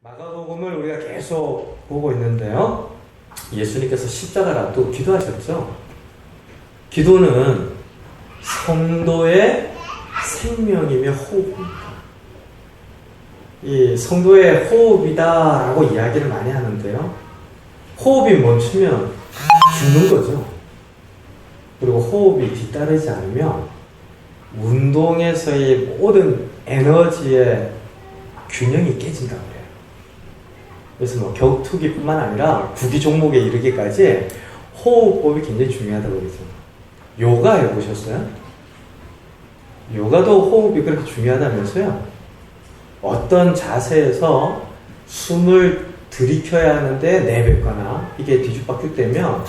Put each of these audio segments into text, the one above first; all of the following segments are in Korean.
마가복음을 우리가 계속 보고 있는데요. 예수님께서 십자가를 앞두고 기도하셨죠. 기도는 성도의 생명이며 호흡입니다. 이 성도의 호흡이다라고 이야기를 많이 하는데요. 호흡이 멈추면 죽는 거죠. 그리고 호흡이 뒤따르지 않으면 운동에서의 모든 에너지의 균형이 깨진다고 해요. 그래서 뭐 격투기뿐만 아니라 구기 종목에 이르기까지 호흡법이 굉장히 중요하다고 그러죠. 요가 해보셨어요? 요가도 호흡이 그렇게 중요하다면서요? 어떤 자세에서 숨을 들이켜야 하는데 내뱉거나 이게 뒤죽박죽되면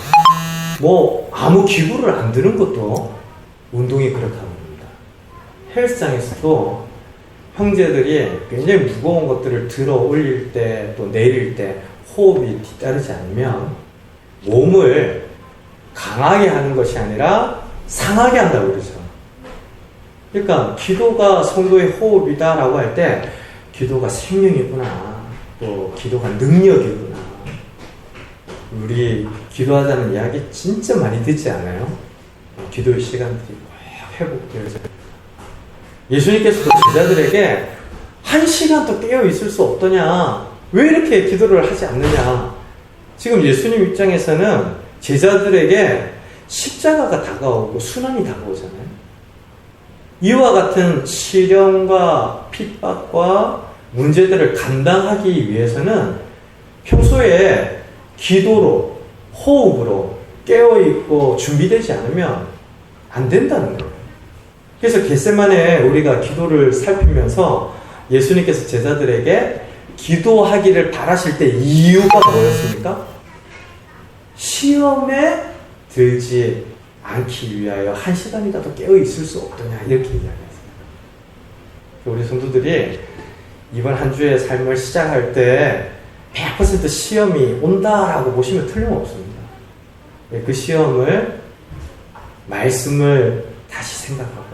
뭐 아무 기구를 안 드는 것도 운동이 그렇다고 합니다. 헬스장에서도 형제들이 굉장히 무거운 것들을 들어 올릴 때 또 내릴 때 호흡이 뒤따르지 않으면 몸을 강하게 하는 것이 아니라 상하게 한다고 그러죠. 그러니까 기도가 성도의 호흡이다라고 할 때 기도가 생명이구나, 또 기도가 능력이구나. 우리 기도하자는 이야기 진짜 많이 듣지 않아요? 기도의 시간들이 꼭 회복되어져요. 예수님께서도 제자들에게 한 시간도 깨어 있을 수 없더냐, 왜 이렇게 기도를 하지 않느냐. 지금 예수님 입장에서는 제자들에게 십자가가 다가오고 순환이 다가오잖아요. 이와 같은 시련과 핍박과 문제들을 감당하기 위해서는 평소에 기도로, 호흡으로 깨어있고 준비되지 않으면 안 된다는 거예요. 그래서 겟세마네 우리가 기도를 살피면서 예수님께서 제자들에게 기도하기를 바라실 때 이유가 뭐였습니까? 시험에 들지 않기 위하여 한 시간이라도 깨어 있을 수 없더냐, 이렇게 이야기했습니다. 우리 성도들이 이번 한 주의 삶을 시작할 때 100% 시험이 온다라고 보시면 틀림없습니다. 그 시험을, 말씀을 다시 생각하고,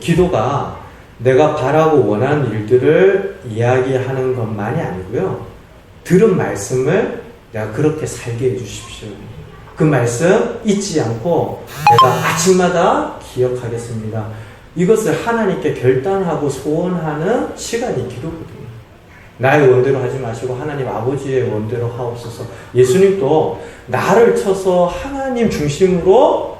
기도가 내가 바라고 원하는 일들을 이야기하는 것만이 아니고요, 들은 말씀을 내가 그렇게 살게 해주십시오. 그 말씀 잊지 않고 내가 아침마다 기억하겠습니다. 이것을 하나님께 결단하고 소원하는 시간이 기도거든요. 나의 원대로 하지 마시고 하나님 아버지의 원대로 하옵소서. 예수님도 나를 쳐서 하나님 중심으로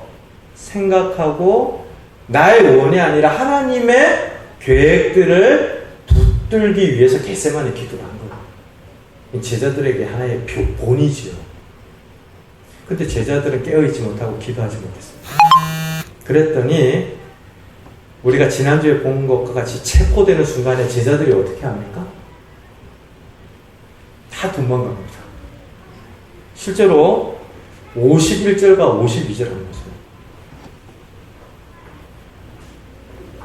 생각하고 나의 원이 아니라 하나님의 계획들을 붙들기 위해서 겟세마네 기도를 한 거예요. 제자들에게 하나의 본이지요. 근데 제자들은 깨어있지 못하고 기도하지 못했습니다. 그랬더니 우리가 지난주에 본 것과 같이 체포되는 순간에 제자들이 어떻게 합니까? 다 도망갑니다. 실제로 51절과 52절 하는 것입니다.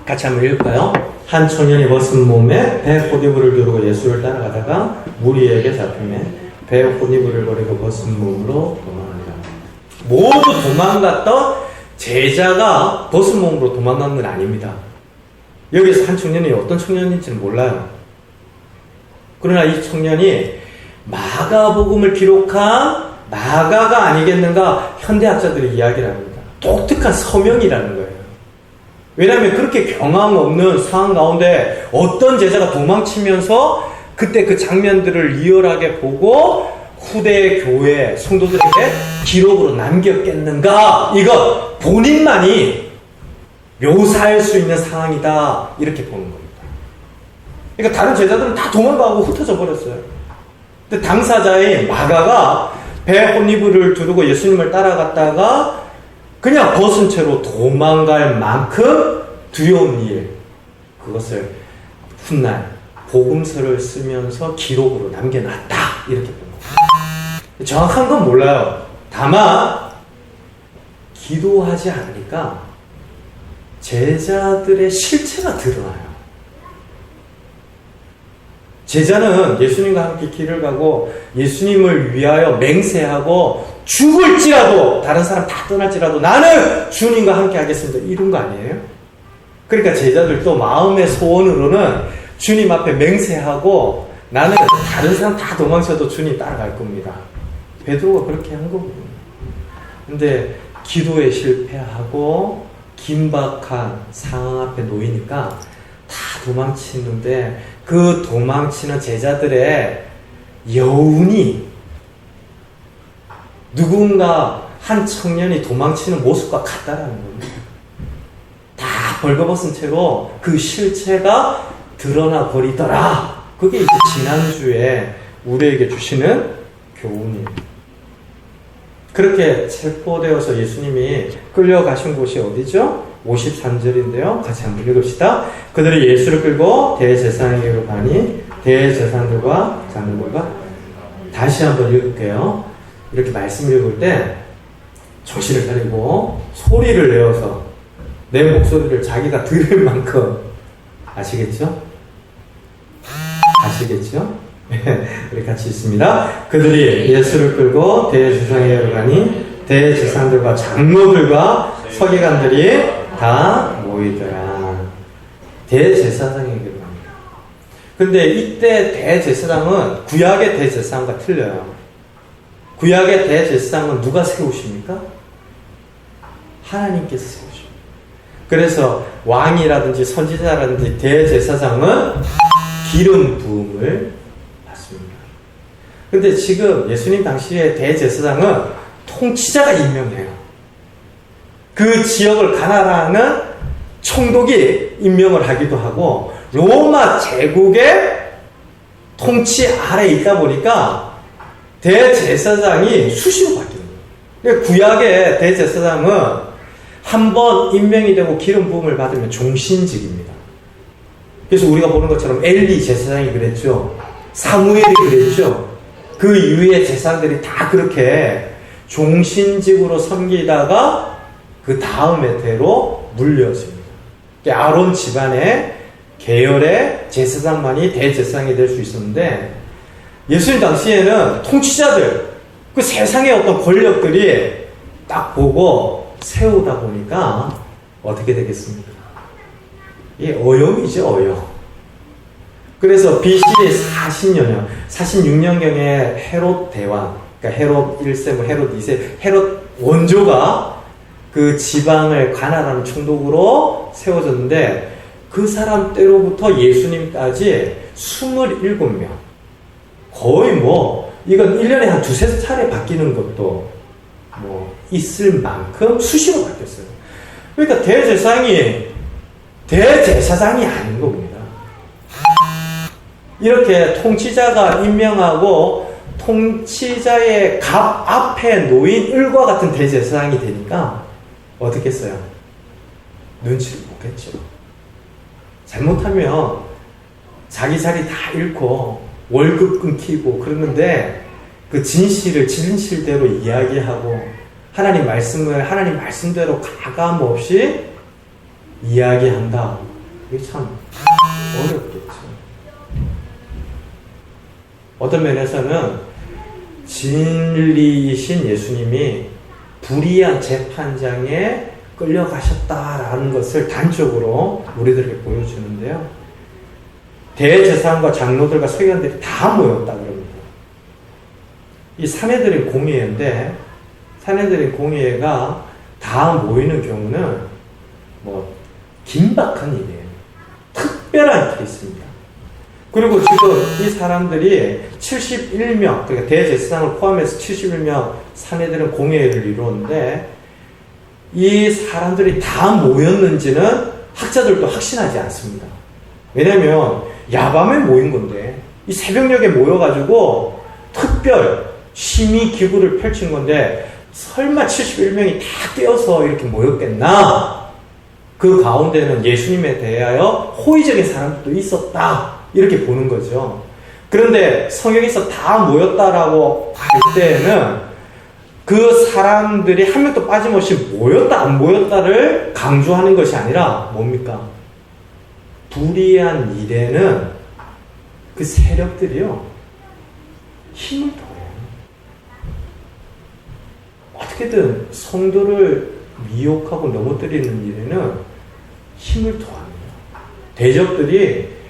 같이 한번 읽을까요? 한 청년이 벗은 몸에 배 꽃이불을 두르고 예수를 따라가다가 무리에게 잡히매 배 꽃이불을 버리고 벗은 몸으로 도망하니라. 모두 도망갔던 제자가 벗은 몸으로 도망간 건 아닙니다. 여기서 한 청년이 어떤 청년인지는 몰라요. 그러나 이 청년이 마가복음을 기록한 마가가 아니겠는가 현대학자들이 이야기를 합니다. 독특한 서명이라는 거예요. 왜냐하면 그렇게 경황 없는 상황 가운데 어떤 제자가 도망치면서 그때 그 장면들을 리얼하게 보고 후대 교회 성도들에게 기록으로 남겼겠는가? 이거 본인만이 묘사할 수 있는 상황이다, 이렇게 보는 겁니다. 그러니까 다른 제자들은 다 도망가고 흩어져 버렸어요. 근데 당사자인 마가가 배 꽃이불을 두르고 예수님을 따라갔다가 그냥 벗은 채로 도망갈 만큼 두려운 일, 그것을 훗날 복음서를 쓰면서 기록으로 남겨놨다, 이렇게 봅니다. 정확한 건 몰라요. 다만 기도하지 않으니까 제자들의 실체가 드러나요. 제자는 예수님과 함께 길을 가고 예수님을 위하여 맹세하고 죽을지라도, 다른 사람 다 떠날지라도 나는 주님과 함께 하겠습니다, 이런 거 아니에요? 그러니까 제자들도 마음의 소원으로는 주님 앞에 맹세하고 나는 다른 사람 다 도망쳐도 주님 따라갈 겁니다. 베드로가 그렇게 한 거거든요. 근데 기도에 실패하고 긴박한 상황 앞에 놓이니까 다 도망치는데 그 도망치는 제자들의 여운이 누군가 한 청년이 도망치는 모습과 같다라는 겁니다. 다 벌거벗은 채로 그 실체가 드러나 버리더라. 그게 이제 지난주에 우리에게 주시는 교훈이에요. 그렇게 체포되어서 예수님이 끌려가신 곳이 어디죠? 53절인데요. 같이 한번 읽읍시다. 그들이 예수를 끌고 대제사장에게로 가니 대제사장들과 장로들과 다시 한번 읽을게요. 이렇게 말씀 읽을 때 정신을 차리고 소리를 내어서 내 목소리를 자기가 들을 만큼 아시겠죠? 아시겠죠? 우리 같이 있습니다. 그들이 예수를 끌고 대제사장에게로 가니 대제사장들과 장로들과 서기관들이 다 모이더라. 대제사장에게로 갑니다. 근데 이때 대제사장은 구약의 대제사장과 틀려요. 구약의 대제사장은 누가 세우십니까? 하나님께서 세우십니다. 그래서 왕이라든지 선지자라든지 대제사장은 기름 부음을 받습니다. 근데 지금 예수님 당시의 대제사장은 통치자가 임명해요. 그 지역을 관할하는 총독이 임명을 하기도 하고 로마 제국의 통치 아래에 있다 보니까 대제사장이 수시로 바뀌는 거예요. 구약의 대제사장은 한번 임명이 되고 기름 부음을 받으면 종신직입니다. 그래서 우리가 보는 것처럼 엘리 제사장이 그랬죠. 사무엘이 그랬죠. 그 이후의 제사장들이 다 그렇게 종신직으로 섬기다가 그 다음에 대로 물려집니다. 아론 집안의 계열의 제사장만이 대제사장이 될 수 있었는데 예수님 당시에는 통치자들, 그 세상의 어떤 권력들이 딱 보고 세우다 보니까 어떻게 되겠습니까? 이게 어용이죠, 어용. 그래서 BC 40년경, 46년경에 헤롯 대왕, 그러니까 헤롯 1세, 헤롯 2세, 헤롯 원조가 그 지방을 관할하는 총독으로 세워졌는데 그 사람 때로부터 예수님까지 27명. 거의 이건 1년에 한 두세 차례 바뀌는 것도 있을 만큼 수시로 바뀌었어요. 그러니까 대제사장이 아닌 겁니다. 이렇게 통치자가 임명하고 통치자의 갑 앞에 놓인 을과 같은 대제사장이 되니까 어떻게 했어요? 눈치를 보겠죠. 잘못하면 자기 자리 다 잃고 월급 끊기고 그러는데 그 진실대로 이야기하고 하나님 말씀대로 가감 없이 이야기한다. 이게 참 어렵겠죠. 어떤 면에서는 진리이신 예수님이 불의한 재판장에 끌려가셨다라는 것을 단적으로 우리들에게 보여주는데요. 대제사장과 장로들과 서기관들이 다 모였다 그럽니다. 이 사내들의 공의회인데 사내들의 공의회가 다 모이는 경우는 긴박한 일이에요. 특별한 케이스입니다. 그리고 지금 이 사람들이 71명, 그러니까 대제사장을 포함해서 71명 사내들은 공회를 이루었는데 이 사람들이 다 모였는지는 학자들도 확신하지 않습니다. 왜냐하면 야밤에 모인 건데 이 새벽녘에 모여가지고 특별 심의 기구를 펼친 건데 설마 71명이 다 깨어서 이렇게 모였겠나? 그 가운데는 예수님에 대하여 호의적인 사람들도 있었다. 이렇게 보는 거죠. 그런데 성경에서 다 모였다라고 할 때에는 그 사람들이 한 명도 빠짐없이 모였다 안 모였다를 강조하는 것이 아니라 뭡니까? 불의한 일에는 그 세력들이요 힘을 더해요. 어떻게든 성도를 미혹하고 넘어뜨리는 일에는 힘을 더합니다. 대적들이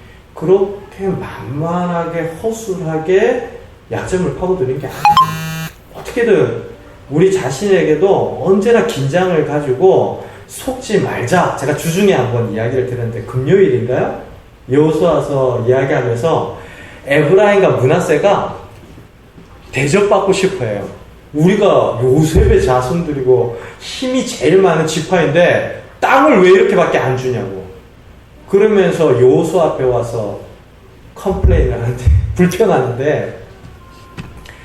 그냥 만만하게 허술하게 약점을 파고드는 게 아니에요. 어떻게든 우리 자신에게도 언제나 긴장을 가지고 속지 말자. 제가 주중에 한번 이야기를 들었는데 금요일인가요? 여호수아서 이야기하면서 에브라임과 므낫세가 대접받고 싶어해요. 우리가 요셉의 자손들이고 힘이 제일 많은 지파인데 땅을 왜 이렇게밖에 안 주냐고. 그러면서 여호수아 앞에 와서 컴플레인을 하는데 불평하는데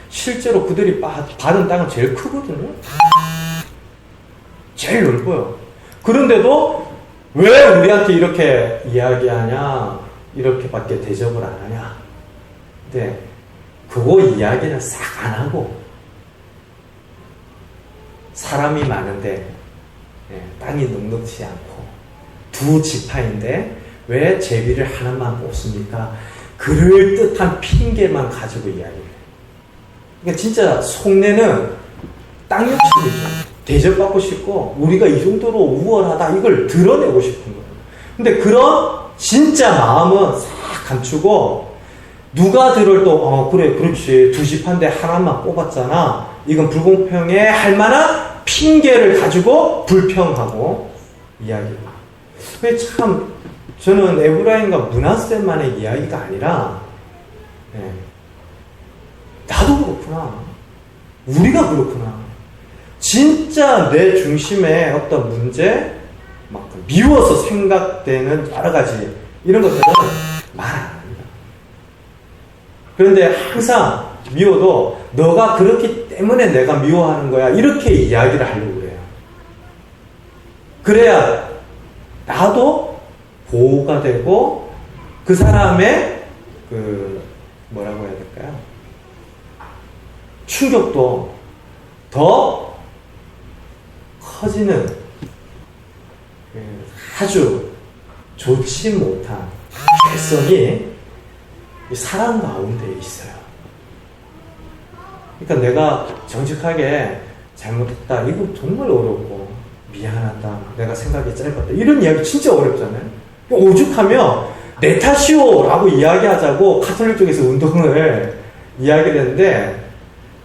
실제로 그들이 받은 땅은 제일 크거든요. 제일 넓어요. 그런데도 왜 우리한테 이렇게 이야기하냐, 이렇게밖에 대접을 안 하냐. 근데 그거 이야기는 싹 안 하고 사람이 많은데 땅이 넉넉지 않고 두 지파인데 왜 제비를 하나만 뽑습니까? 그럴듯한 핑계만 가지고 이야기해요. 그러니까 진짜 속내는 땅 욕심이죠. 대접받고 싶고 우리가 이 정도로 우월하다 이걸 드러내고 싶은 거예요. 근데 그런 진짜 마음은 싹 감추고 누가 들을 또 그래 그렇지 두 지파인데 하나만 뽑았잖아. 이건 불공평해 할 만한 핑계를 가지고 불평하고 이야기해요. 참 저는 에브라임과 므낫세만의 이야기가 아니라 나도 그렇구나. 우리가 그렇구나. 진짜 내 중심의 어떤 문제, 막 미워서 생각되는 여러 가지 이런 것들은 말 안 합니다. 그런데 항상 미워도 너가 그렇기 때문에 내가 미워하는 거야 이렇게 이야기를 하려고 그래요. 그래야 나도 보호가 되고 그 사람의 뭐라고 해야 될까요? 충격도 더 커지는 아주 좋지 못한 개성이 사람 가운데 있어요. 그러니까 내가 정직하게 잘못했다. 이거 정말 어렵고 미안하다. 내가 생각이 짧았다. 이런 이야기 진짜 어렵잖아요. 오죽하면 내 탓이오 라고 이야기하자고 카톨릭 쪽에서 운동을 이야기를 했는데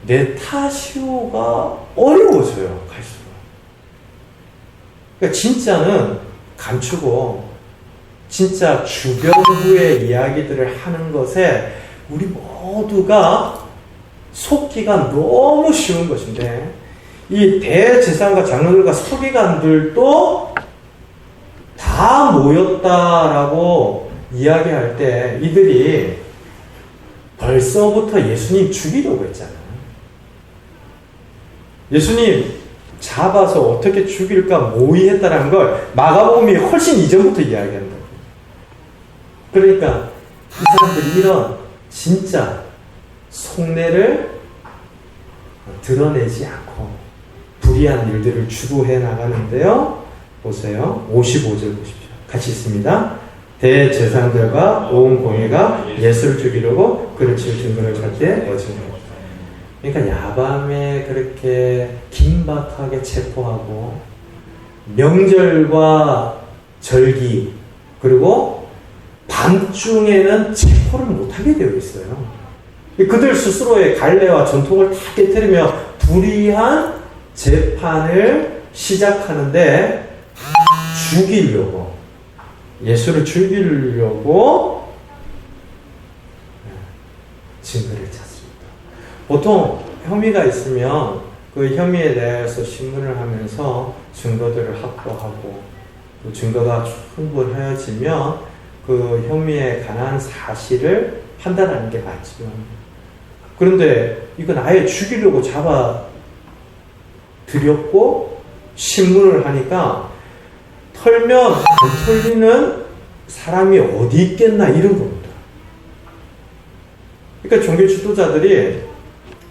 내 탓이오가 어려워져요. 갈수록. 그러니까 진짜는 감추고 진짜 주변부의 이야기들을 하는 것에 우리 모두가 속기가 너무 쉬운 것인데 이 대제사장과 장로들과 서기관들도 다 모였다라고 이야기할 때 이들이 벌써부터 예수님 죽이려고 했잖아요. 예수님 잡아서 어떻게 죽일까 모의했다라는 걸 마가복음이 훨씬 이전부터 이야기한다. 그러니까 이 사람들이 이런 진짜 속내를 드러내지 않고 불의한 일들을 주도해 나가는데요. 보세요. 55절 보십시오. 같이 있습니다. 대제사장들과 온 공회가 예수를 죽이려고 그를 칠 증거를 찾되 얻은 것. 그러니까 야밤에 그렇게 긴박하게 체포하고 명절과 절기 그리고 밤중에는 체포를 못하게 되어 있어요. 그들 스스로의 관례와 전통을 다 깨트리며 불의한 재판을 시작하는데 죽이려고 예수를 죽이려고 증거를 찾습니다. 보통 혐의가 있으면 그 혐의에 대해서 신문을 하면서 증거들을 확보하고 그 증거가 충분해지면 그 혐의에 관한 사실을 판단하는 게 맞죠. 그런데 이건 아예 죽이려고 잡아 들였고 신문을 하니까 털면 안 털리는 사람이 어디 있겠나 이런 겁니다. 그러니까 종교 지도자들이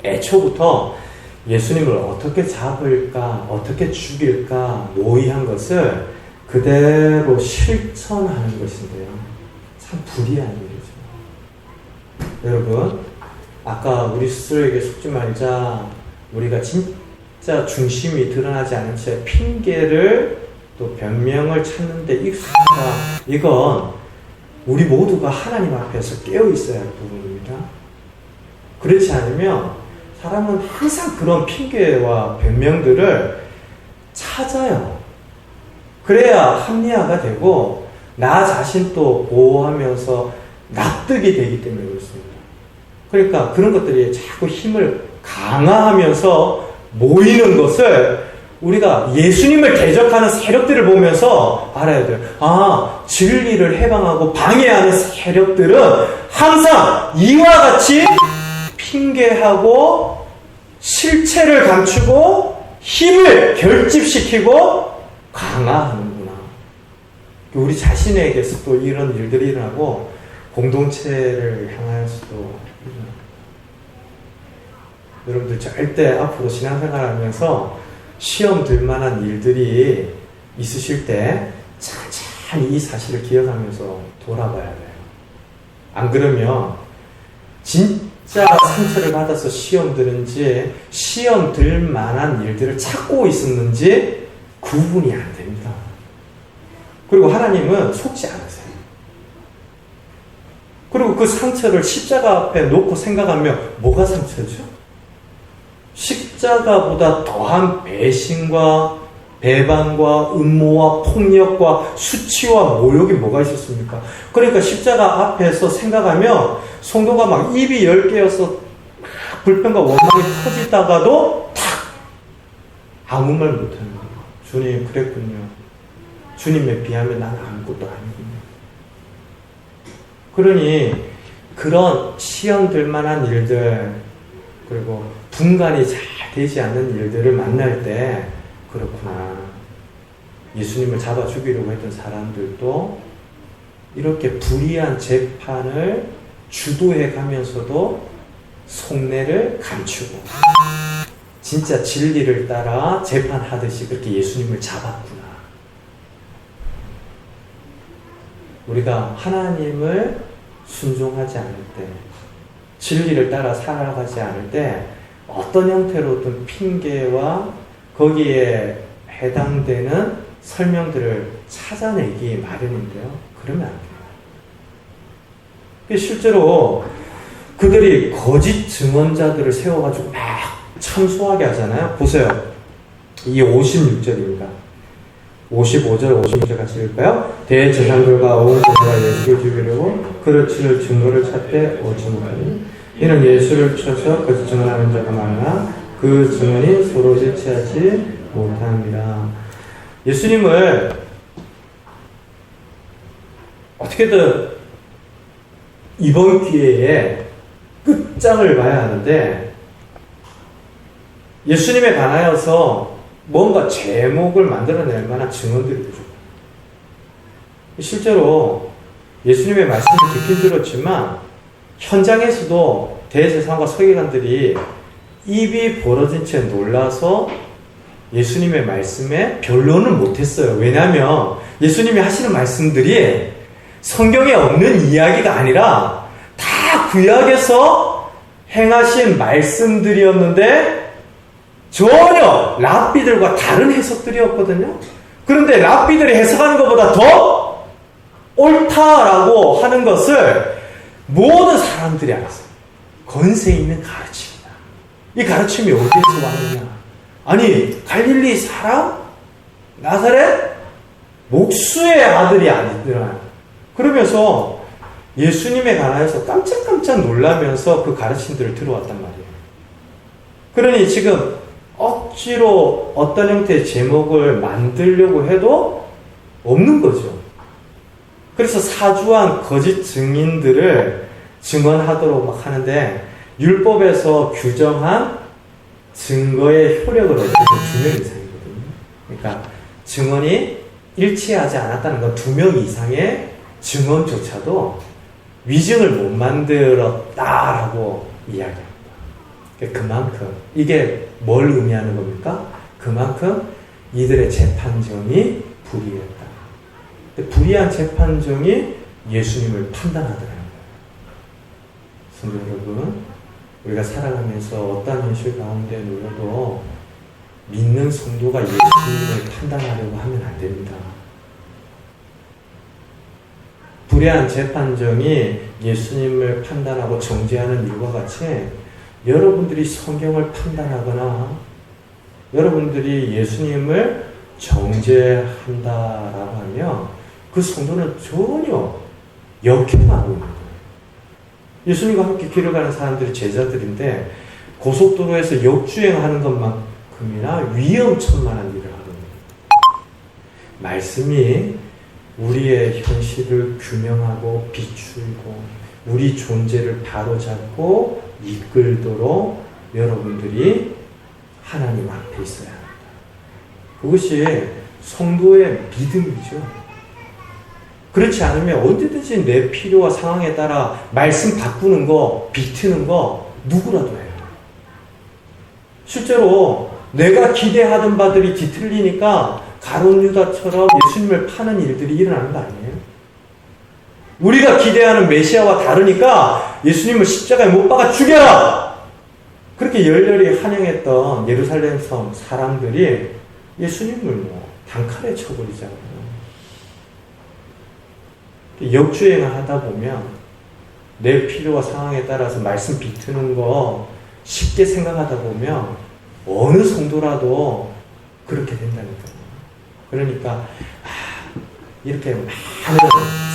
애초부터 예수님을 어떻게 잡을까, 어떻게 죽일까 모의한 것을 그대로 실천하는 것인데요. 참 불의한 일이죠. 여러분, 아까 우리 스스로에게 속지 말자, 우리가 진짜 중심이 드러나지 않은 채 핑계를 또 변명을 찾는데 익숙하다. 이건 우리 모두가 하나님 앞에서 깨어 있어야 할 부분입니다. 그렇지 않으면 사람은 항상 그런 핑계와 변명들을 찾아요. 그래야 합리화가 되고 나 자신도 보호하면서 납득이 되기 때문에 그렇습니다. 그러니까 그런 것들이 자꾸 힘을 강화하면서 모이는 것을 우리가 예수님을 대적하는 세력들을 보면서 알아야 돼요. 아, 진리를 해방하고 방해하는 세력들은 항상 이와 같이 핑계하고 실체를 감추고 힘을 결집시키고 강화하는구나. 우리 자신에게서도 이런 일들이 일어나고 공동체를 향하여서도 일어나요. 여러분들 절대 앞으로 신앙생활하면서 시험 들 만한 일들이 있으실 때 천천히 이 사실을 기억하면서 돌아봐야 돼요. 안 그러면 진짜 상처를 받아서 시험 드는지 시험 들 만한 일들을 찾고 있었는지 구분이 안 됩니다. 그리고 하나님은 속지 않으세요. 그리고 그 상처를 십자가 앞에 놓고 생각하면 뭐가 상처죠? 십자가보다 더한 배신과 배반과 음모와 폭력과 수치와 모욕이 뭐가 있었습니까? 그러니까 십자가 앞에서 생각하면 성도가 막 입이 10개여서 막 불평과 원망이 터지다가도 탁 아무 말 못하는 거예요. 주님 그랬군요. 주님에 비하면 나는 아무것도 아니군요. 그러니 그런 시험될 만한 일들 그리고 분간이 잘 되지 않는 일들을 만날 때 그렇구나. 예수님을 잡아 죽이려고 했던 사람들도 이렇게 불의한 재판을 주도해 가면서도 속내를 감추고 진짜 진리를 따라 재판하듯이 그렇게 예수님을 잡았구나. 우리가 하나님을 순종하지 않을 때, 진리를 따라 살아가지 않을 때 어떤 형태로든 핑계와 거기에 해당되는 설명들을 찾아내기 마련인데요. 그러면 안 돼요. 실제로 그들이 거짓 증언자들을 세워가지고 막 참소하게 하잖아요. 보세요. 이게 56절입니다. 55절, 56절 같이 읽을까요? 대제사장들과 온 군대가 예수를 죽이려고 그를 치를 증거를 찾되 얻지 못하니 이는 예수를 쳐서 거짓 증언하는 자가 많으나 그 증언이 서로 일치하지 못합니다. 예수님을 어떻게든 이번 기회에 끝장을 봐야 하는데 예수님에 관하여서 뭔가 제목을 만들어낼 만한 증언들이 부족해요. 실제로 예수님의 말씀을 듣긴 들었지만 현장에서도 대제사장과 서기관들이 입이 벌어진 채 놀라서 예수님의 말씀에 변론을 못했어요. 왜냐하면 예수님이 하시는 말씀들이 성경에 없는 이야기가 아니라 다 구약에서 행하신 말씀들이었는데 전혀 랍비들과 다른 해석들이었거든요. 그런데 랍비들이 해석하는 것보다 더 옳다라고 하는 것을 모든 사람들이 알았어요. 권세 있는 가르침이다. 이 가르침이 어디에서 왔느냐? 아니 갈릴리 사람? 나사렛? 목수의 아들이 아니더라. 그러면서 예수님에 관하여서 깜짝깜짝 놀라면서 그 가르침들을 들어왔단 말이에요. 그러니 지금 억지로 어떤 형태의 제목을 만들려고 해도 없는 거죠. 그래서 사주한 거짓 증인들을 증언하도록 막 하는데 율법에서 규정한 증거의 효력을 얻는 건 2명 이상이거든요. 그러니까 증언이 일치하지 않았다는 건 2명 이상의 증언조차도 위증을 못 만들었다라고 이야기합니다. 그만큼 이게 뭘 의미하는 겁니까? 그만큼 이들의 재판정이 불의했다. 불의한 재판정이 예수님을 판단하더라는 거예요. 성도 여러분, 우리가 살아가면서 어떠한 현실 가운데 놓여도 믿는 성도가 예수님을 판단하려고 하면 안 됩니다. 불의한 재판정이 예수님을 판단하고 정죄하는 일과 같이 여러분들이 성경을 판단하거나 여러분들이 예수님을 정죄한다라고 하면 그 성도는 전혀 역행하고 있는 거예요. 예수님과 함께 길을 가는 사람들이 제자들인데 고속도로에서 역주행하는 것만큼이나 위험천만한 일을 하거든요. 말씀이 우리의 현실을 규명하고 비추고 우리 존재를 바로잡고 이끌도록 여러분들이 하나님 앞에 있어야 합니다. 그것이 성도의 믿음이죠. 그렇지 않으면 언제든지 내 필요와 상황에 따라 말씀 바꾸는 거, 비트는 거 누구라도 해요. 실제로 내가 기대하던 바들이 뒤틀리니까 가룟 유다처럼 예수님을 파는 일들이 일어나는 거 아니에요? 우리가 기대하는 메시아와 다르니까 예수님을 십자가에 못 박아 죽여라! 그렇게 열렬히 환영했던 예루살렘 성 사람들이 예수님을 단칼에 쳐버리잖아요. 역주행을 하다 보면 내 필요와 상황에 따라서 말씀 비트는 거 쉽게 생각하다 보면 어느 성도라도 그렇게 된다는 거예요. 그러니까 이렇게 많은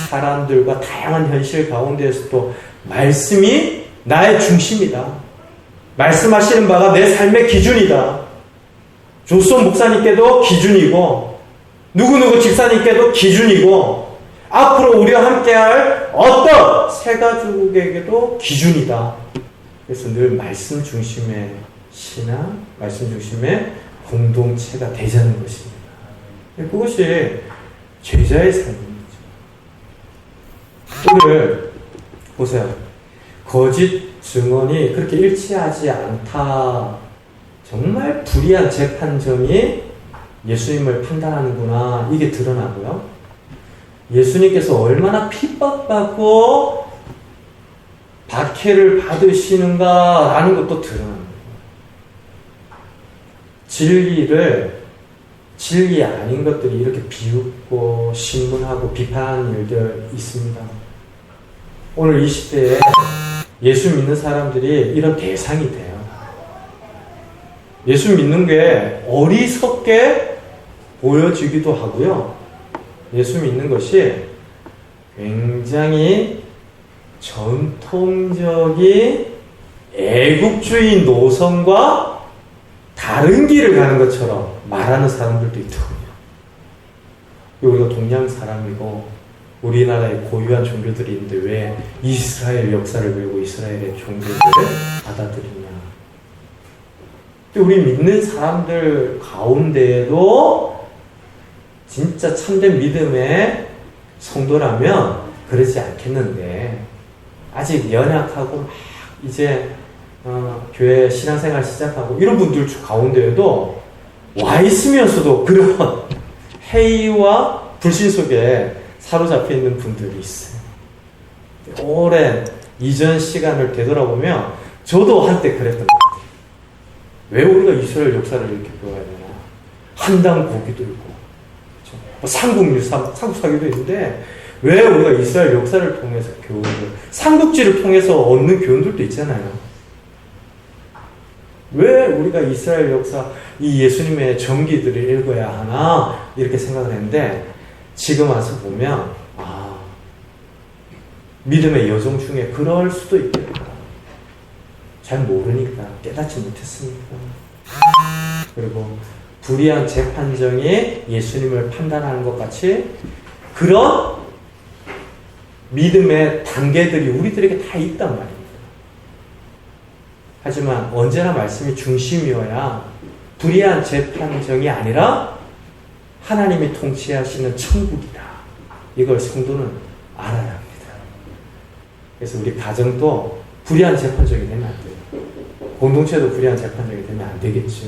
사람들과 다양한 현실 가운데에서도 말씀이 나의 중심이다. 말씀하시는 바가 내 삶의 기준이다. 조선 목사님께도 기준이고 누구누구 집사님께도 기준이고 앞으로 우리와 함께할 어떤 새가족에게도 기준이다. 그래서 늘 말씀 중심의 신앙, 말씀 중심의 공동체가 되자는 것입니다. 그것이 제자의 삶입니다. 오늘 보세요. 거짓 증언이 그렇게 일치하지 않다. 정말 불의한 재판정이 예수님을 판단하는구나. 이게 드러나고요. 예수님께서 얼마나 핍박받고 박해를 받으시는가라는 것도 드러납니다. 진리 아닌 것들이 이렇게 비웃고 신문하고 비판하는 일들 있습니다. 오늘 이 시대에 예수 믿는 사람들이 이런 대상이 돼요. 예수 믿는 게 어리석게 보여지기도 하고요. 예수 믿는 것이 굉장히 전통적인 애국주의 노선과 다른 길을 가는 것처럼 말하는 사람들도 있더군요. 우리가 동양 사람이고 우리나라에 고유한 종교들이 있는데 왜 이스라엘 역사를 배우고 이스라엘의 종교들을 받아들이냐. 우리 믿는 사람들 가운데에도 진짜 참된 믿음의 성도라면 그러지 않겠는데 아직 연약하고 막 이제 교회 신앙생활 시작하고 이런 분들 가운데에도 와 있으면서도 그런 해이와 불신 속에 사로잡혀 있는 분들이 있어요. 오랜 이전 시간을 되돌아보면 저도 한때 그랬던 것 같아요. 왜 우리가 이스라엘 역사를 이렇게 배워야 되나? 한당 고기도 있고 삼국사기도 있는데 왜 우리가 이스라엘 역사를 통해서 교훈을 삼국지를 통해서 얻는 교훈들도 있잖아요. 왜 우리가 이스라엘 역사 이 예수님의 전기들을 읽어야 하나 이렇게 생각을 했는데 지금 와서 보면 믿음의 여정 중에 그럴 수도 있겠다. 잘 모르니까 깨닫지 못했으니까. 그리고 불의한 재판정이 예수님을 판단하는 것 같이 그런 믿음의 단계들이 우리들에게 다 있단 말입니다. 하지만 언제나 말씀이 중심이어야 불의한 재판정이 아니라 하나님이 통치하시는 천국이다. 이걸 성도는 알아야 합니다. 그래서 우리 가정도 불의한 재판정이 되면 안 돼요. 공동체도 불의한 재판정이 되면 안 되겠죠.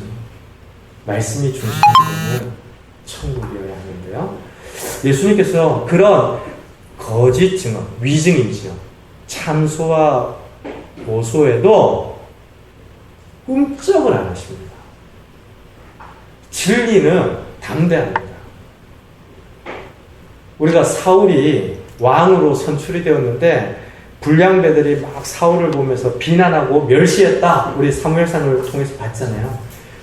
말씀이 중심이 되면 천국이어야 하는데요. 예수님께서 그런 거짓 증언, 위증이죠. 참소와 고소에도 꿈쩍을 안 하십니다. 진리는 담대합니다. 우리가 사울이 왕으로 선출이 되었는데 불량배들이 막 사울을 보면서 비난하고 멸시했다. 우리 사무엘상을 통해서 봤잖아요.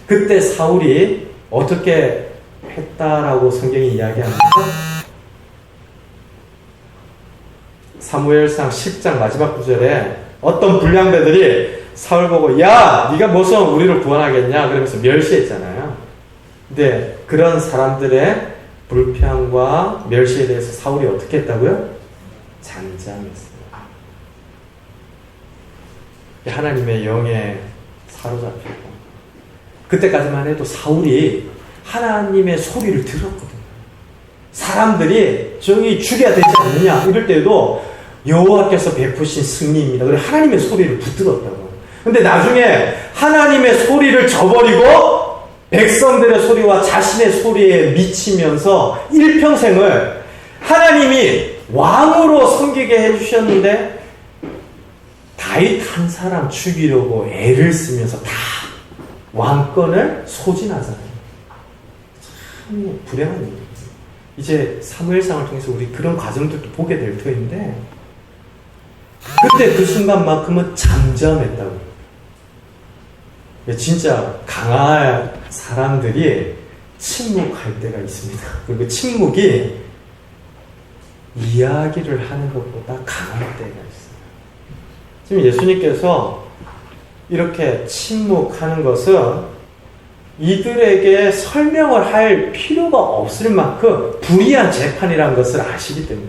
그때 사울이 어떻게 했다라고 성경이 이야기합니다. 사무엘상 10장 마지막 구절에 어떤 불량배들이 사울 보고 야 네가 무슨 우리를 구원하겠냐 그러면서 멸시했잖아요. 근데 그런 사람들의 불평과 멸시에 대해서 사울이 어떻게 했다고요? 잠잠했어요. 하나님의 영에 사로잡히고 그때까지만 해도 사울이 하나님의 소리를 들었거든요. 사람들이 저기 죽여야 되지 않느냐 이럴 때도 여호와께서 베푸신 승리입니다. 그래 하나님의 소리를 붙들었다고. 근데 나중에 하나님의 소리를 저버리고 백성들의 소리와 자신의 소리에 미치면서 일평생을 하나님이 왕으로 섬기게 해주셨는데 다윗 한 사람 죽이려고 애를 쓰면서 다 왕권을 소진하잖아요. 참 불행한 일이에요. 이제 사무엘상을 통해서 우리 그런 과정들도 보게 될 터인데 그때 그 순간만큼은 잠잠했다고. 진짜 강한 사람들이 침묵할 때가 있습니다. 그리고 침묵이 이야기를 하는 것보다 강할 때가 있어요. 지금 예수님께서 이렇게 침묵하는 것은 이들에게 설명을 할 필요가 없을 만큼 불의한 재판이라는 것을 아시기 때문에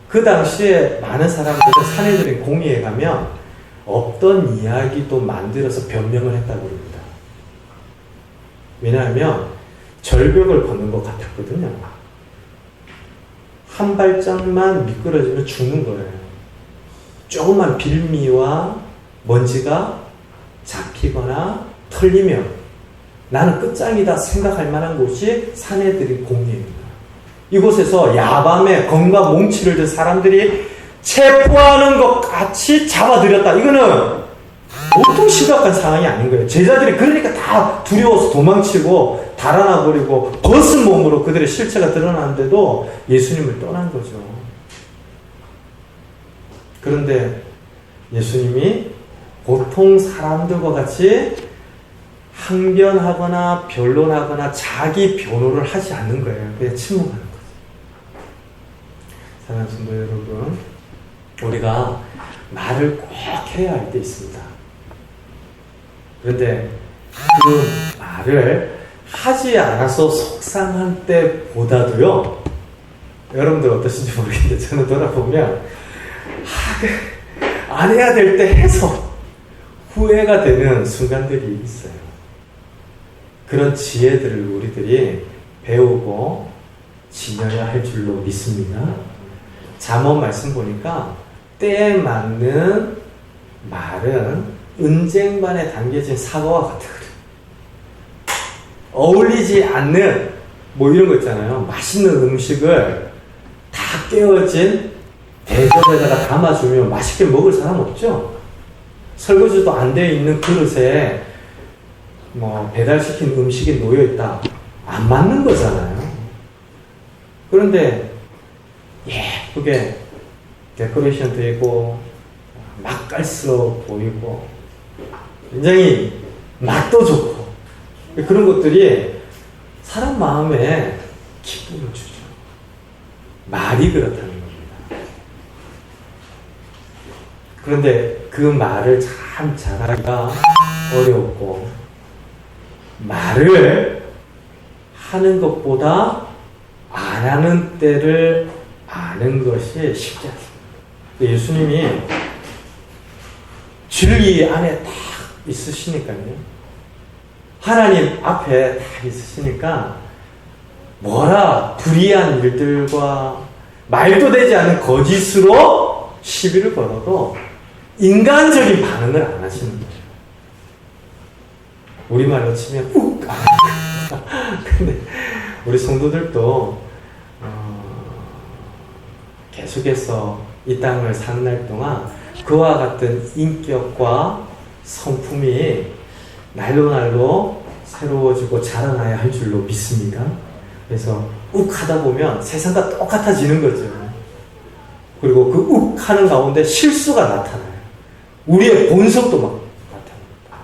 그 당시에 많은 사람들은 산헤드린 공의에 가면 없던 이야기도 만들어서 변명을 했다고 합니다. 왜냐하면 절벽을 걷는 것 같았거든요. 한 발짝만 미끄러지면 죽는 거예요. 조금만 빌미와 먼지가 잡히거나 털리면 나는 끝장이다 생각할 만한 곳이 산헤드린 공의입니다. 이곳에서 야밤에 검과 몽치를 든 사람들이 체포하는 것 같이 잡아들였다. 이거는 보통 심각한 상황이 아닌 거예요. 제자들이 그러니까 다 두려워서 도망치고 달아나버리고 벗은 몸으로 그들의 실체가 드러나는데도 예수님을 떠난 거죠. 그런데 예수님이 보통 사람들과 같이 항변하거나 변론하거나 자기 변호를 하지 않는 거예요. 그냥 침묵하는 거죠. 사랑하는 성도 여러분, 우리가 말을 꼭 해야 할 때 있습니다. 그런데 그 말을 하지 않아서 속상한 때보다도요, 여러분들 어떠신지 모르겠는데 저는 돌아보면 안 해야 될 때 해서 후회가 되는 순간들이 있어요. 그런 지혜들을 우리들이 배우고 지녀야 할 줄로 믿습니다. 잠언 말씀 보니까 때에 맞는 말은 은쟁반에 담겨진 사과와 같아 그래요. 어울리지 않는 뭐 이런 거 있잖아요. 맛있는 음식을 다 깨어진 대접에다가 담아주면 맛있게 먹을 사람 없죠? 설거지도 안 되어 있는 그릇에 뭐 배달시킨 음식이 놓여있다. 안 맞는 거잖아요. 그런데 예쁘게 데코레이션 되고 맛깔스러워 보이고 굉장히 맛도 좋고 그런 것들이 사람 마음에 기쁨을 주죠. 말이 그렇다는 겁니다. 그런데 그 말을 참 잘하기가 어렵고 말을 하는 것보다 안 하는 때를 아는 것이 쉽지 않습니다. 예수님이 진리 안에 딱 있으시니까요. 하나님 앞에 딱 있으시니까 뭐라 불의한 일들과 말도 되지 않는 거짓으로 시비를 걸어도 인간적인 반응을 안 하시는 거예요. 우리말로 치면 욱! 근데 우리 성도들도 계속해서 이 땅을 사는 날 동안 그와 같은 인격과 성품이 날로 날로 새로워지고 자라나야 할 줄로 믿습니다. 그래서 욱 하다 보면 세상과 똑같아지는 거죠. 그리고 그 욱 하는 가운데 실수가 나타나요. 우리의 본성도 막 나타납니다.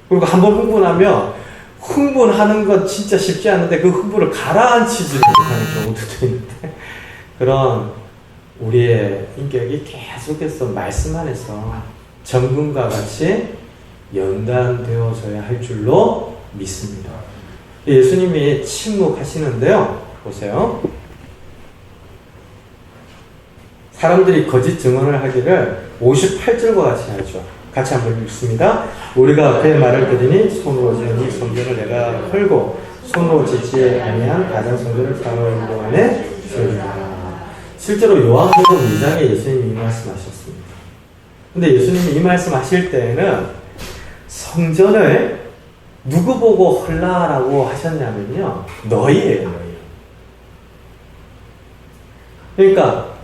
그리고 한번 흥분하면 흥분하는 건 진짜 쉽지 않은데 그 흥분을 가라앉히지 못하는 경우도 있는데 그런 우리의 인격이 계속해서 말씀 안에서 정금과 같이 연단되어져야 할 줄로 믿습니다. 예수님이 침묵하시는데요. 보세요. 사람들이 거짓 증언을 하기를 58절과 같이 하죠. 같이 한번 읽습니다. 우리가 그의 말을 들으니 손으로 지은 이 성전을 내가 헐고 손으로 짓지 아니한 다른 성전을 쌓는 동안에 지으리라. 실제로 요한복음 2장에 예수님이 이 말씀하셨습니다. 근데 예수님이 이 말씀하실 때에는 성전을 누구 보고 헐라라고 하셨냐면요. 너희예요, 너희. 그러니까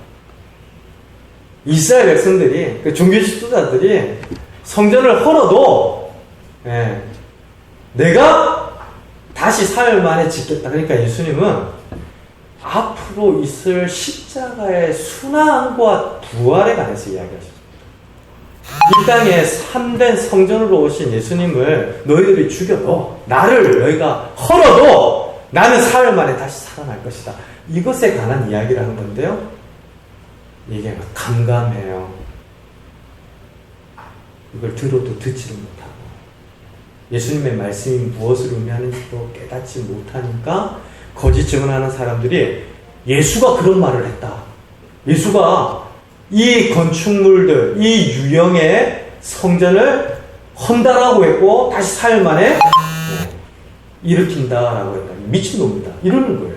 이스라엘 백성들이, 그 종교 지도자들이 성전을 헐어도 내가 다시 사흘 만에 짓겠다. 그러니까 예수님은 앞으로 있을 십자가의 순환과 부활에 관해서 이야기하셨습니다. 이 땅에 참된 성전으로 오신 예수님을 너희들이 죽여도 나를 너희가 헐어도 나는 사흘 만에 다시 살아날 것이다. 이것에 관한 이야기를 한 건데요. 이게 감감해요. 이걸 들어도 듣지를 못하고 예수님의 말씀이 무엇을 의미하는지도 깨닫지 못하니까 거짓 증언하는 사람들이 예수가 그런 말을 했다. 예수가 이 건축물들, 이 유형의 성전을 헌다라고 했고 다시 사흘 만에 일으킨다라고 했다. 미친놈이다. 이러는 거예요.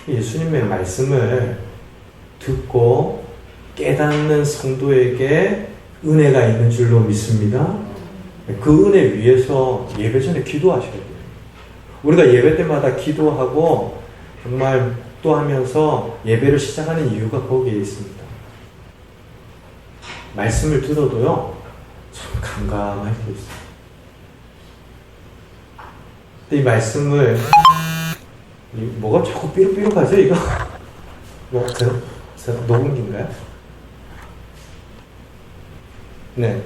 예수님의 말씀을 듣고 깨닫는 성도에게 은혜가 있는 줄로 믿습니다. 그 은혜 위해서 예배 전에 기도하셔야 돼요. 우리가 예배 때마다 기도하고 정말 기도하면서 예배를 시작하는 이유가 거기에 있습니다. 말씀을 들어도요, 참 감감할 때 있어요. 근데 이 말씀을, 뭐가 자꾸 삐룩삐룩하죠, 이거? 뭐, 녹음기인가요? 네.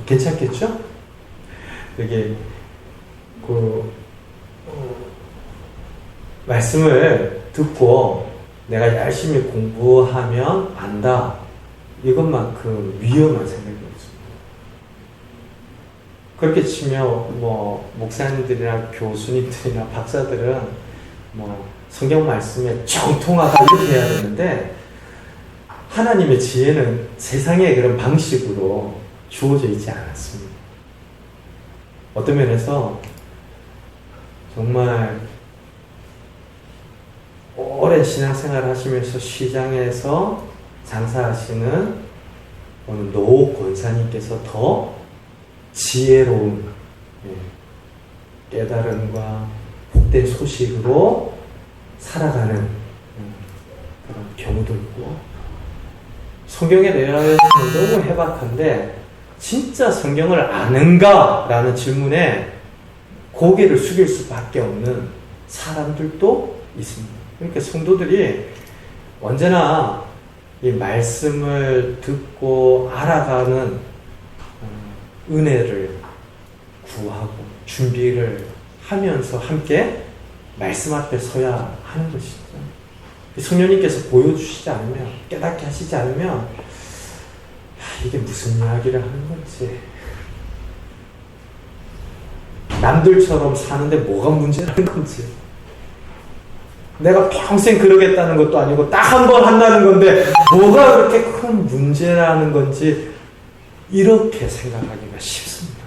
괜찮겠죠? 여기, 말씀을 듣고 내가 열심히 공부하면 안다. 이것만큼 위험한 생각이 없습니다. 그렇게 치면 뭐 목사님들이나 교수님들이나 박사들은 뭐 성경 말씀에 정통하다 이렇게 해야 되는데 하나님의 지혜는 세상의 그런 방식으로 주어져 있지 않았습니다. 어떤 면에서 정말 오랜 신앙생활을 하시면서 시장에서 장사하시는 어느 노 권사님께서 더 지혜로운 깨달음과 복된 소식으로 살아가는 그런 경우도 있고 성경에 대하여서는 너무 해박한데 진짜 성경을 아는가? 라는 질문에 고개를 숙일 수밖에 없는 사람들도 있습니다. 그러니까 성도들이 언제나 이 말씀을 듣고 알아가는 은혜를 구하고 준비를 하면서 함께 말씀 앞에 서야 하는 것이죠. 성령님께서 보여주시지 않으면, 깨닫게 하시지 않으면 이게 무슨 이야기를 하는 건지, 남들처럼 사는데 뭐가 문제라는 건지, 내가 평생 그러겠다는 것도 아니고 딱 한 번 한다는 건데 뭐가 그렇게 큰 문제라는 건지 이렇게 생각하기가 쉽습니다.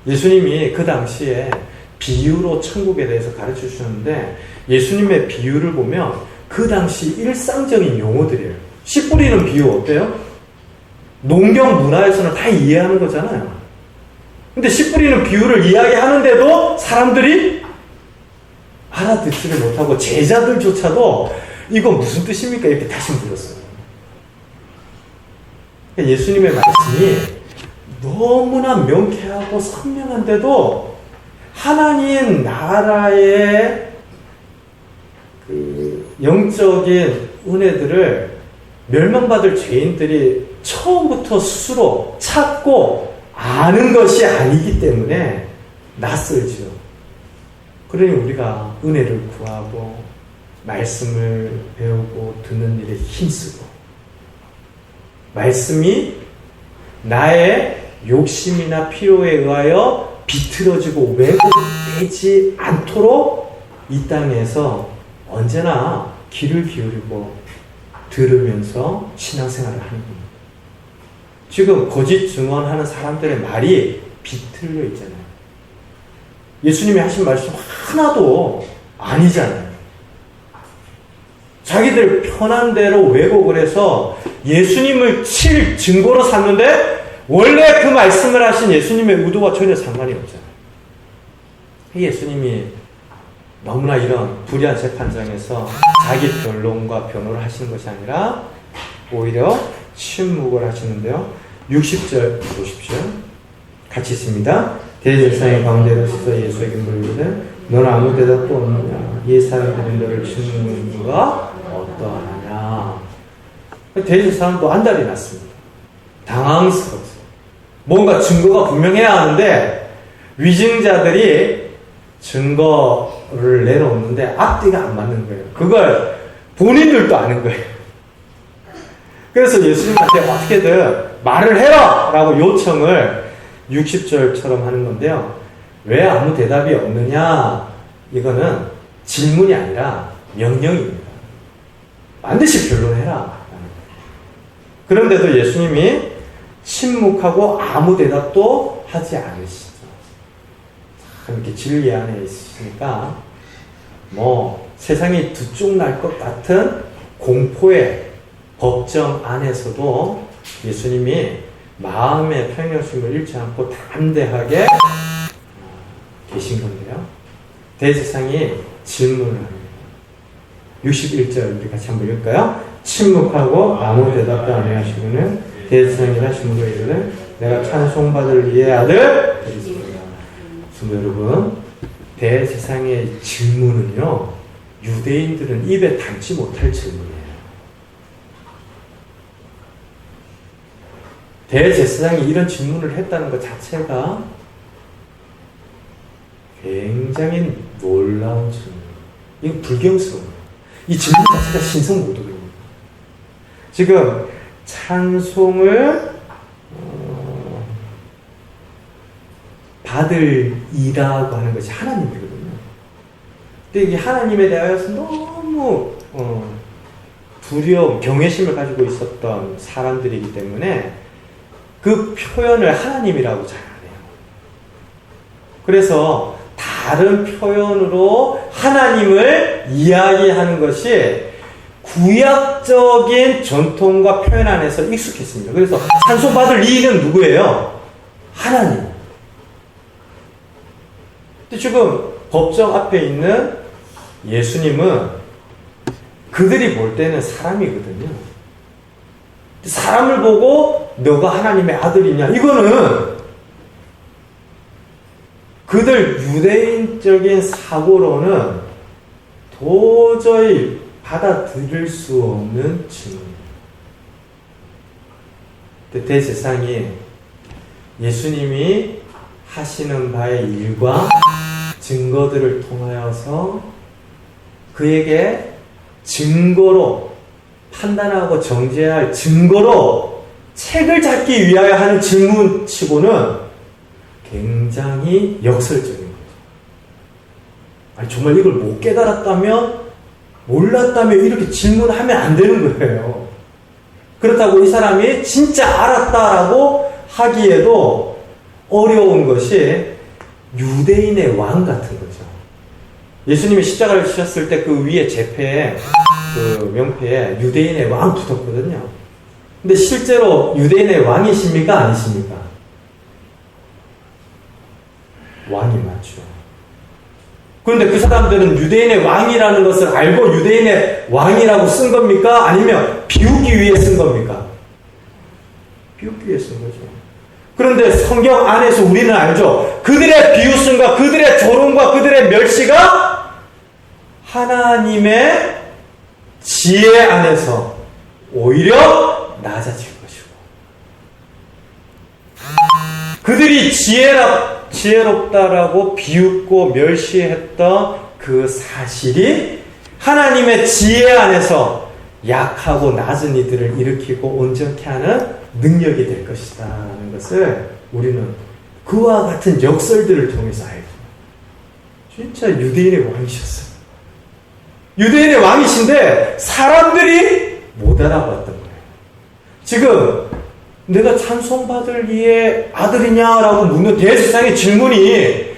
예수님이 그 당시에 비유로 천국에 대해서 가르쳐 주셨는데 예수님의 비유를 보면 그 당시 일상적인 용어들이에요. 씨 뿌리는 비유 어때요? 농경 문화에서는 다 이해하는 거잖아요. 근데 씨 뿌리는 비유를 이야기하는데도 사람들이 알아듣지를 못하고 제자들조차도 이거 무슨 뜻입니까? 이렇게 다시 물었어요. 예수님의 말씀이 너무나 명쾌하고 선명한데도 하나님 나라의 그 영적인 은혜들을 멸망받을 죄인들이 처음부터 스스로 찾고 아는 것이 아니기 때문에 낯설죠. 그러니 우리가 은혜를 구하고 말씀을 배우고 듣는 일에 힘쓰고 말씀이 나의 욕심이나 필요에 의하여 비틀어지고 왜곡되지 않도록 이 땅에서 언제나 귀를 기울이고 들으면서 신앙생활을 하는 겁니다. 지금 거짓 증언하는 사람들의 말이 비틀려 있잖아요. 예수님이 하신 말씀 하나도 아니잖아요. 자기들 편한 대로 왜곡을 해서 예수님을 칠 증거로 삼는데 원래 그 말씀을 하신 예수님의 의도와 전혀 상관이 없잖아요. 예수님이 너무나 이런 불의한 재판장에서 자기 변론과 변호를 하시는 것이 아니라 오히려 침묵을 하시는데요. 60절 보십시오. 같이 있습니다. 대제사장의 가운데로 서서 예수에게 물으되 너는 아무 대답도 없느냐? 이 사람들이 너를 치는 가 어떠하냐? 대제사장도 안달이 났습니다. 당황스러웠어요. 뭔가 증거가 분명해야 하는데 위증자들이 증거를 내놓는데 앞뒤가 안 맞는 거예요. 그걸 본인들도 아는 거예요. 그래서 예수님한테 어떻게든 말을 해라! 라고 요청을 60절처럼 하는 건데요. 왜 아무 대답이 없느냐? 이거는 질문이 아니라 명령입니다. 반드시 변론해라. 그런데도 예수님이 침묵하고 아무 대답도 하지 않으시죠. 이렇게 진리 안에 있으시니까 세상이 들쭉날 것 같은 공포의 법정 안에서도 예수님이 마음의 평정심을 잃지 않고 담대하게 계신 건데요. 대제사장이 질문을 합니다. 61절 우리 같이 한번 읽을까요? 침묵하고 아무 대답도 안 하시고는 대제사장이 하신 물어 이르되 내가 찬송받을 이의 아들 성도 여러분, 대제사장의 질문은요 유대인들은 입에 담지 못할 질문이에요. 대제사장이 이런 질문을 했다는 것 자체가 굉장히 놀라운 질문이에요. 이건 불경스러워요. 이 질문 자체가 신성모독입니다. 지금 찬송을 받을 이라고 하는 것이 하나님이거든요. 근데 이게 하나님에 대하여서 너무 두려움, 경외심을 가지고 있었던 사람들이기 때문에 그 표현을 하나님이라고 잘 안 해요. 그래서 다른 표현으로 하나님을 이야기하는 것이 구약적인 전통과 표현 안에서 익숙했습니다. 그래서 찬송받을 이는 누구예요? 하나님. 근데 지금 법정 앞에 있는 예수님은 그들이 볼 때는 사람이거든요. 사람을 보고 너가 하나님의 아들이냐? 이거는 그들 유대인적인 사고로는 도저히 받아들일 수 없는 질문입니다. 대제사장이 예수님이 하시는 바의 일과 증거들을 통하여서 그에게 증거로 판단하고 정죄할 증거로 책을 잡기 위하여 하는 질문치고는 굉장히 역설적인 거죠. 아니, 정말 이걸 못 깨달았다면, 몰랐다면 이렇게 질문하면 안 되는 거예요. 그렇다고 이 사람이 진짜 알았다라고 하기에도 어려운 것이 유대인의 왕 같은 거죠. 예수님이 십자가를 지셨을 때 그 위에 제패에, 그 명패에 유대인의 왕 붙었거든요. 근데 실제로 유대인의 왕이십니까? 아니십니까? 왕이 맞죠. 그런데 그 사람들은 유대인의 왕이라는 것을 알고 유대인의 왕이라고 쓴 겁니까? 아니면 비웃기 위해 쓴 겁니까? 비웃기 위해 쓴 거죠. 그런데 성경 안에서 우리는 알죠. 그들의 비웃음과 그들의 조롱과 그들의 멸시가 하나님의 지혜 안에서 오히려 낮아질 것이고, 그들이 지혜롭다라고 비웃고 멸시했던 그 사실이 하나님의 지혜 안에서 약하고 낮은 이들을 일으키고 온전케 하는 능력이 될 것이다 라는 것을 우리는 그와 같은 역설들을 통해서 알고, 진짜 유대인의 왕이셨어요. 유대인의 왕이신데 사람들이 못 알아봤던 거예요. 지금 내가 찬송받을 이의 아들이냐라고 묻는 대제사장의 질문이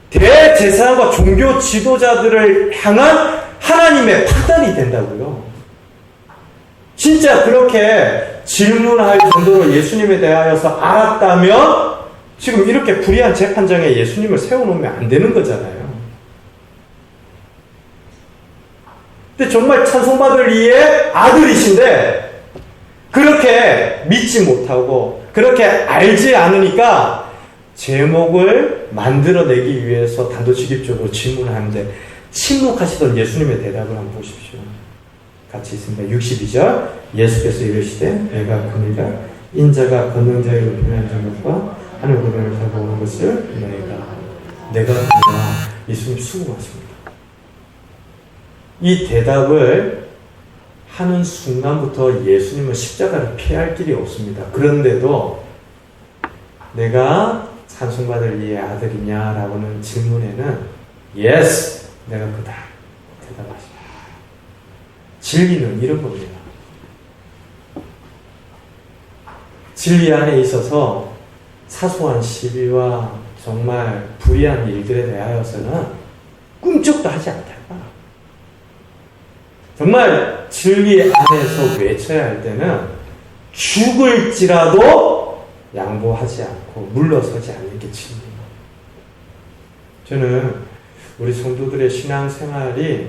대제사장과 종교 지도자들을 향한 하나님의 판단이 된다고요. 진짜 그렇게 질문할 정도로 예수님에 대하여서 알았다면 지금 이렇게 불의한 재판장에 예수님을 세워놓으면 안 되는 거잖아요. 근데 정말 찬송받을 이의 아들이신데 그렇게 믿지 못하고 그렇게 알지 않으니까 제목을 만들어내기 위해서 단도직입적으로 질문을 하는데 침묵하시던 예수님의 대답을 한번 보십시오. 같이 있습니다. 62절 예수께서 이르시되 내가 그니라 인자가 권능자의 변한 것과 하늘 구름을 타고 오는 것을 내가 그니라. 예수님 수고하십니다. 이 대답을 하는 순간부터 예수님은 십자가를 피할 길이 없습니다. 그런데도 내가 찬송받을 이의 아들이냐라고는 질문에는 Yes, 내가 그다 대답하십니다. 진리는 이런 겁니다. 진리 안에 있어서 사소한 시비와 정말 불의한 일들에 대하여서는 꿈쩍도 하지 않다. 정말 진리 안에서 외쳐야 할 때는 죽을지라도 양보하지 않고 물러서지 않는 게 진리입니다. 저는 우리 성도들의 신앙생활이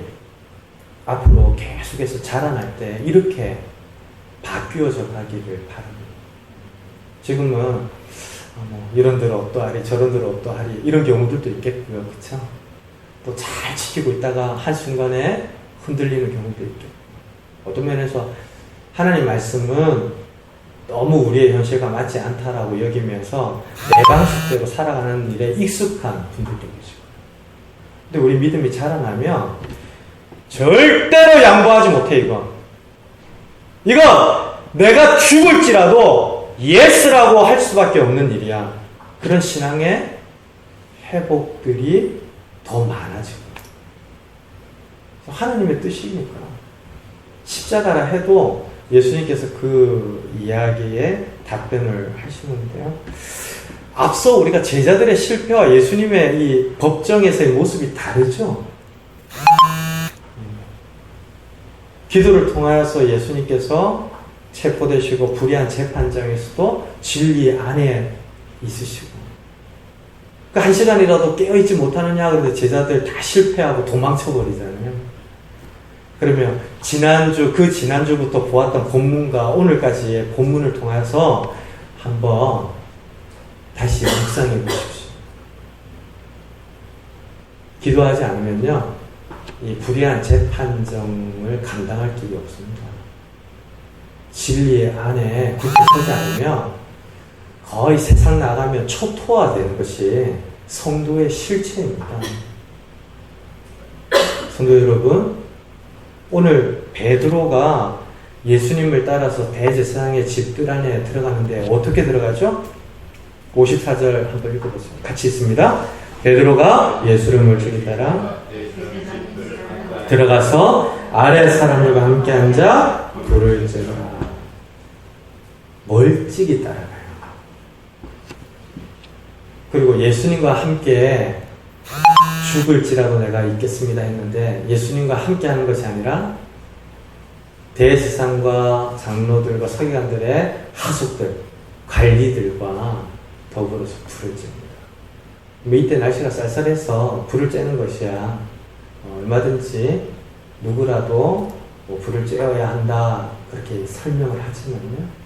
앞으로 계속해서 자라날 때 이렇게 바뀌어져 가기를 바랍니다. 지금은 이런들 어떠하리 저런들 어떠하리 이런 경우들도 있겠고요. 그렇죠? 또 잘 지키고 있다가 한순간에 흔들리는 경우도 있죠. 어떤 면에서 하나님 말씀은 너무 우리의 현실과 맞지 않다라고 여기면서 내 방식대로 살아가는 일에 익숙한 분들도 계시고, 근데 우리 믿음이 자라나면 절대로 양보하지 못해. 이건 내가 죽을지라도 예스라고 할 수밖에 없는 일이야. 그런 신앙의 회복들이 더 많아지고, 하나님의 뜻이니까 십자가라 해도 예수님께서 그 이야기에 답변을 하시는데요. 앞서 우리가 제자들의 실패와 예수님의 이 법정에서의 모습이 다르죠. 기도를 통하여서 예수님께서 체포되시고 불의한 재판장에서도 진리 안에 있으시고, 그 한 시간이라도 깨어있지 못하느냐 그런데 제자들 다 실패하고 도망쳐버리잖아요. 그러면 지난주부터 보았던 본문과 오늘까지의 본문을 통해서 한번 다시 묵상해 보십시오. 기도하지 않으면요, 이 불의한 재판정을 감당할 길이 없습니다. 진리 안에 굳게 서지 않으면 거의 세상 나가면 초토화되는 것이 성도의 실체입니다. 성도 여러분, 오늘 베드로가 예수님을 따라서 대제사장의 집들 안에 들어가는데 어떻게 들어가죠? 54절 한번 읽어보세요. 같이 있습니다. 베드로가 예수를 멀찍이 따라 들어가서 아래 사람들과 함께 앉아 불을 쬐더라. 멀찍이 따라가요. 그리고 예수님과 함께 죽을지라도 내가 있겠습니다 했는데 예수님과 함께 하는 것이 아니라 대제사장과 장로들과 서기관들의 하속들, 관리들과 더불어서 불을 쬐입니다. 이때 날씨가 쌀쌀해서 불을 쬐는 것이야 얼마든지 누구라도 불을 쬐어야 한다 그렇게 설명을 하지만요,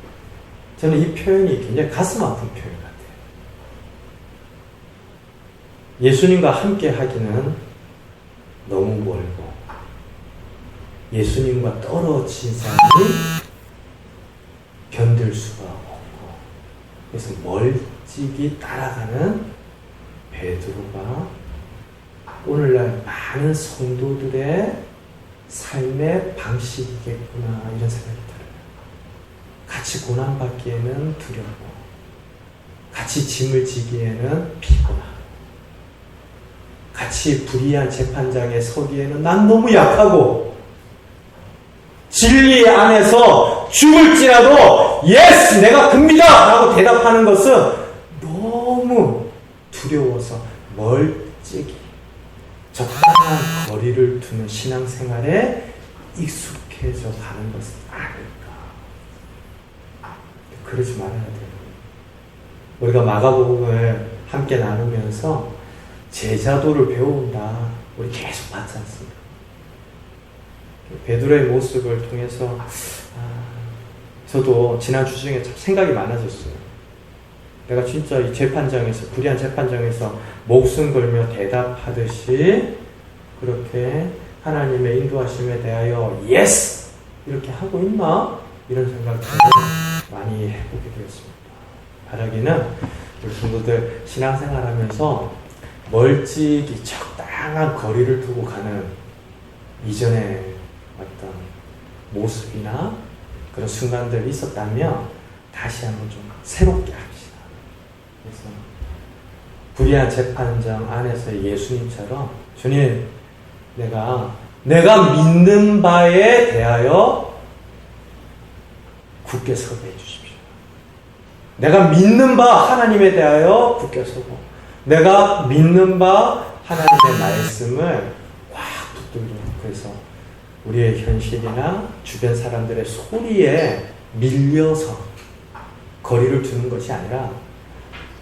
저는 이 표현이 굉장히 가슴 아픈 표현 같아요. 예수님과 함께 하기는 너무 멀고 예수님과 떨어진 사람이 견딜 수가 없고 그래서 멀찍이 따라가는 베드로가 오늘날 많은 성도들의 삶의 방식이겠구나 이런 생각이 들어요. 같이 고난받기에는 두렵고 같이 짐을 지기에는 피곤하고 같이 불의한 재판장에 서기에는 난 너무 약하고 진리 안에서 죽을지라도 예스! 내가 큽니다! 라고 대답하는 것은 너무 두려워서 멀찍이 적당한 거리를 두는 신앙생활에 익숙해져 가는 것은 아닐까. 그러지 말아야 돼요. 우리가 마가복음을 함께 나누면서 제자도를 배운다. 우리 계속 봤지 않습니까? 베드로의 모습을 통해서 저도 지난 주 중에 참 생각이 많아졌어요. 내가 진짜 이 재판장에서 불의한 재판장에서 목숨 걸며 대답하듯이 그렇게 하나님의 인도하심에 대하여 예스! 이렇게 하고 있나? 이런 생각을 많이 해보게 되었습니다. 바라기는 우리 성도들 신앙생활하면서 멀찍이 적당한 거리를 두고 가는 이전에 어떤 모습이나 그런 순간들이 있었다면 다시 한번 좀 새롭게 합시다. 그래서 불의한 재판장 안에서 예수님처럼 주님 내가 믿는 바에 대하여 굳게 서게 해주십시오. 내가 믿는 바 하나님에 대하여 굳게 서고 내가 믿는 바 하나님의 말씀을 꽉 붙들고 그래서 우리의 현실이나 주변 사람들의 소리에 밀려서 거리를 두는 것이 아니라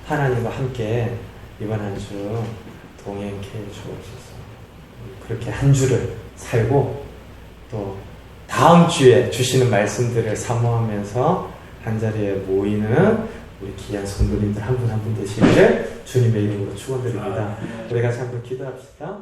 하나님과 함께 이번 한 주 동행케 주옵소서. 그렇게 한 주를 살고 또 다음 주에 주시는 말씀들을 사모하면서 한자리에 모이는 우리 귀한 성도님들 한 분 한 분 되시기를 주님의 이름으로 축원드립니다. 우리 같이 한번 기도합시다.